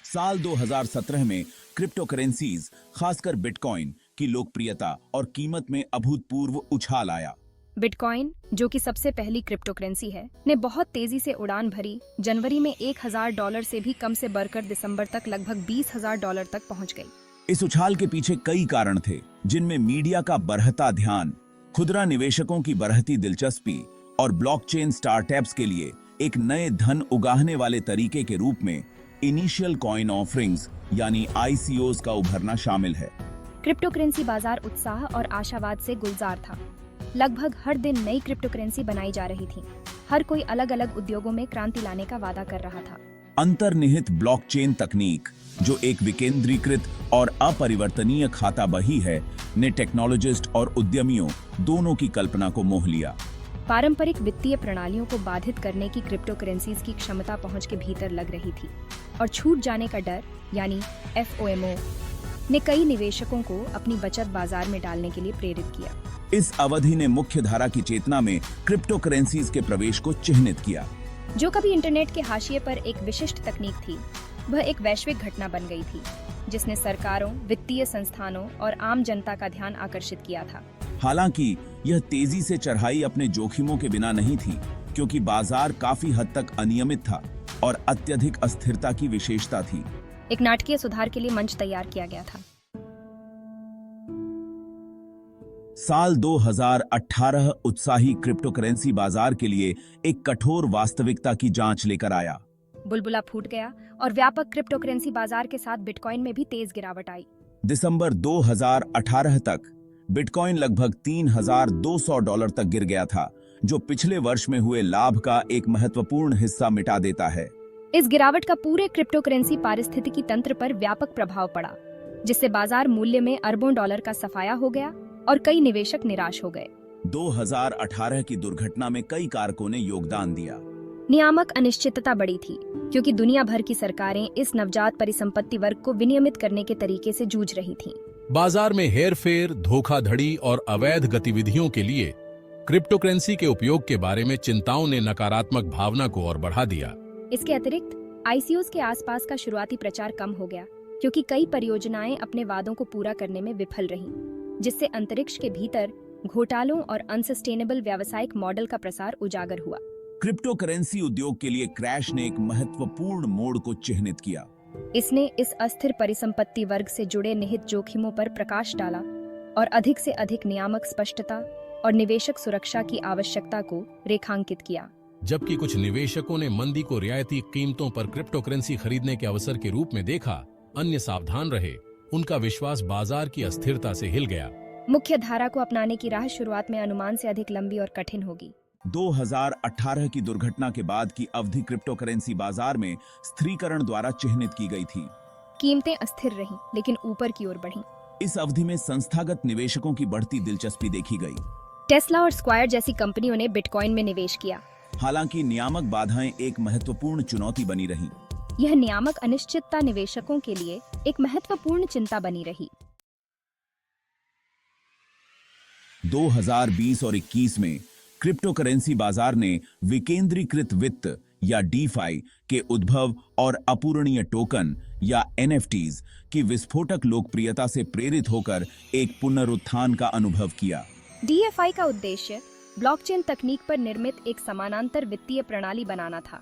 साल 2017 में crypto currencies, खासकर बिटकॉइन की लोकप्रियता और कीमत में अभूतपूर्व उछाल आया। बिटकॉइन, जो कि सबसे पहली क्रिप्टो करेंसी है, ने बहुत तेजी से उड़ान भरी। जनवरी में $1000 से भी कम से बढ़कर दिसंबर तक लगभग $20,000 तक पहुंच गई। इस उछाल के पीछे कई कारण थे, जिनमें मीडिया का बढ़ता ध्यान, खुदरा निवेशकों की बढ़ती दिलचस्पी और ब्लॉकचेन स्टार्टअप्स के लिए एक नए धन उगाहने वाले तरीके के रूप में इनिशियल कॉइन ऑफरिंग्स यानी ICOs का उभरना शामिल है। क्रिप्टो करेंसी बाजार उत्साह और आशावाद से गुलजार था। लगभग हर दिन नई क्रिप्टो करेंसी बनाई जा रही थी। हर कोई अलग अलग उद्योगों में क्रांति लाने का वादा कर रहा था। अंतर्निहित ब्लॉकचेन तकनीक, जो एक विकेंद्रीकृत और अपरिवर्तनीय खाता बही है, ने टेक्नोलॉजिस्ट और उद्यमियों दोनों की कल्पना को मोह लिया। पारंपरिक वित्तीय प्रणालियों को बाधित करने की क्रिप्टो करेंसीज की क्षमता पहुंच के भीतर लग रही थी और छूट जाने का डर यानी FOMO ने कई निवेशकों को अपनी बचत बाजार में डालने के लिए प्रेरित किया। इस अवधि ने मुख्य धारा की चेतना में क्रिप्टो करेंसीज के प्रवेश को चिह्नित किया। जो कभी इंटरनेट के हाशिए पर एक विशिष्ट तकनीक थी, वह एक वैश्विक घटना बन गई थी, जिसने सरकारों, वित्तीय संस्थानों और आम जनता का ध्यान आकर्षित किया था। हालांकि यह तेजी से चढ़ाई अपने जोखिमों के बिना नहीं थी, क्योंकि बाजार काफी हद तक अनियमित था और अत्यधिक अस्थिरता की विशेषता थी। एक नाटकीय सुधार के लिए मंच तैयार किया गया था। साल 2018 उत्साही क्रिप्टो करेंसी बाजार के लिए एक कठोर वास्तविकता की जांच लेकर आया। बुलबुला फूट गया और व्यापक क्रिप्टो करेंसी बाजार के साथ बिटकॉइन में भी तेज गिरावट आई। दिसंबर 2018 तक बिटकॉइन लगभग $3,200 तक गिर गया था, जो पिछले वर्ष में हुए लाभ का एक महत्वपूर्ण हिस्सा मिटा देता है। इस गिरावट का पूरे क्रिप्टो करेंसी पारिस्थितिकी तंत्र पर व्यापक प्रभाव पड़ा, जिससे बाजार मूल्य में अरबों डॉलर का सफाया हो गया और कई निवेशक निराश हो गए। 2018 की दुर्घटना में कई कारकों ने योगदान दिया। नियामक अनिश्चितता बढ़ी थी, क्योंकि दुनिया भर की सरकारें इस नवजात परिसंपत्ति वर्ग को विनियमित करने के तरीके से जूझ रही थीं। बाजार में हेरफेर, धोखाधड़ी और अवैध गतिविधियों के लिए क्रिप्टो करेंसी के उपयोग के बारे में चिंताओं ने नकारात्मक भावना को और बढ़ा दिया। इसके अतिरिक्त ICOs के आसपास का शुरुआती प्रचार कम हो गया, क्योंकि कई परियोजनाएं अपने वादों को पूरा करने में विफल रहीं, जिससे अंतरिक्ष के भीतर घोटालों और अनसस्टेनेबल व्यावसायिक मॉडल का प्रसार उजागर हुआ। क्रिप्टो करेंसी उद्योग के लिए क्रैश ने एक महत्वपूर्ण मोड़ को चिह्नित किया। इसने इस अस्थिर परिसंपत्ति वर्ग से जुड़े निहित जोखिमों पर प्रकाश डाला और अधिक से अधिक नियामक स्पष्टता और निवेशक सुरक्षा की आवश्यकता को रेखांकित किया। जबकि कुछ निवेशकों ने मंदी को रियायती कीमतों पर क्रिप्टो करेंसी खरीदने के अवसर के रूप में देखा, अन्य सावधान रहे। उनका विश्वास बाजार की अस्थिरता से हिल गया। मुख्य धारा को अपनाने की राह शुरुआत में अनुमान से अधिक लंबी और कठिन होगी। 2018 की दुर्घटना के बाद की अवधि क्रिप्टो करेंसी बाजार में स्थिरीकरण द्वारा चिह्नित की गई थी। कीमतें अस्थिर रहीं, लेकिन ऊपर की ओर बढ़ीं। इस अवधि में संस्थागत निवेशकों की बढ़ती दिलचस्पी देखी गई। टेस्ला और स्क्वायर जैसी कंपनियों ने बिटकॉइन में निवेश किया। हालांकि नियामक बाधाएं एक महत्वपूर्ण चुनौती बनी रहीं। यह नियामक अनिश्चितता निवेशकों के लिए एक महत्वपूर्ण चिंता बनी रही। 2020 और 21 में क्रिप्टो करेंसी बाजार ने विकेंद्रीकृत वित्त या DeFi के उद्भव और अपूरणीय टोकन या NFTs की विस्फोटक लोकप्रियता से प्रेरित होकर एक पुनरुत्थान का अनुभव किया। DeFi का उद्देश्य ब्लॉकचेन तकनीक पर निर्मित एक समानांतर वित्तीय प्रणाली बनाना था,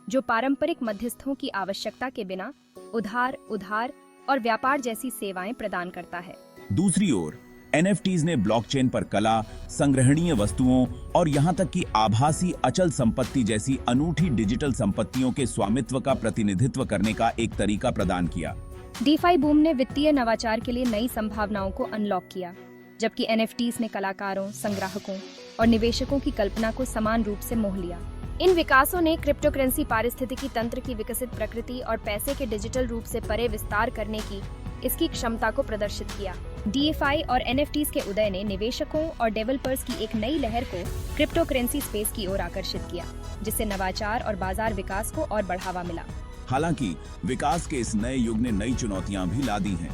जो पारंपरिक मध्यस्थों की आवश्यकता के बिना उधार और व्यापार जैसी सेवाएं प्रदान करता है। दूसरी ओर NFTs ने ब्लॉकचेन पर कला, संग्रहणीय वस्तुओं और यहां तक कि आभासी अचल संपत्ति जैसी अनूठी डिजिटल संपत्तियों के स्वामित्व का प्रतिनिधित्व करने का एक तरीका प्रदान किया। DeFi बूम ने वित्तीय नवाचार के लिए नई संभावनाओं को अनलॉक किया, जबकि NFTs ने कलाकारों, संग्राहकों और निवेशकों की कल्पना को समान रूप से मोह लिया। इन विकासों ने क्रिप्टो करेंसी पारिस्थितिकी तंत्र की विकसित प्रकृति और पैसे के डिजिटल रूप से परे विस्तार करने की इसकी क्षमता को प्रदर्शित किया। DeFi और NFTs के उदय ने निवेशकों और डेवलपर्स की एक नई लहर को क्रिप्टो करेंसी स्पेस की ओर आकर्षित किया, जिससे नवाचार और बाजार विकास को और बढ़ावा मिला। हालांकि विकास के इस नए युग ने नई चुनौतियां भी ला दी हैं।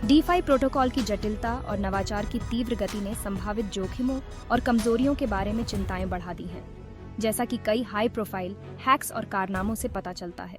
DeFi प्रोटोकॉल की जटिलता और नवाचार की तीव्र गति ने संभावित जोखिमों और कमजोरियों के बारे में चिंताएं बढ़ा दी हैं, जैसा कि कई हाई प्रोफाइल हैक्स और कारनामों से पता चलता है।